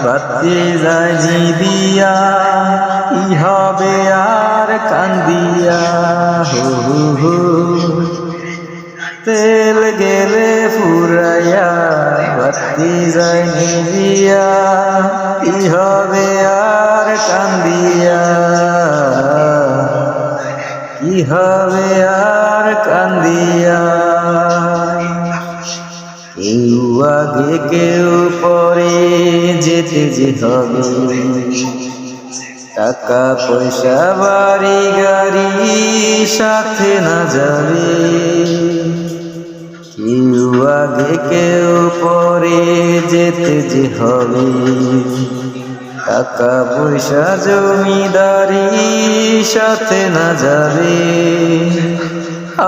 বাতি জানি দিয়া কি হবে আর কান্দিয়া হো হো হো তেল গেলে ফুরাইয়া বাতি জানি দিয়া কি হবে আর কান্দিয়া কি হবে আর কান্দিয়া কেউ আগে কেউ পরে যেতে যে হবে টাকা পয়সা বাড়ি গাড়ি সাথে না যাবে কেউ আগে কেউ পরে যেতে যে হবে টাকা পয়সা জমিদারি সাথে না যাবে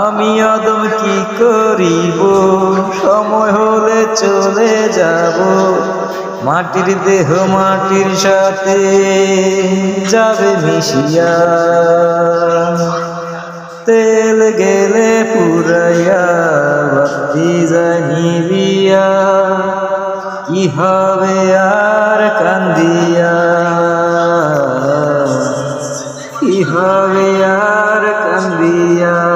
আমি আদম কি করিব সময় হলে চলে যাব মাটির দেহ মাটির সাথে যাবে মিশিয়া তেল গেলে পুরাইয়া বাতি জানিবিয়া কি হবে আর কান্দিয়া কি হবে আর কান্দিয়া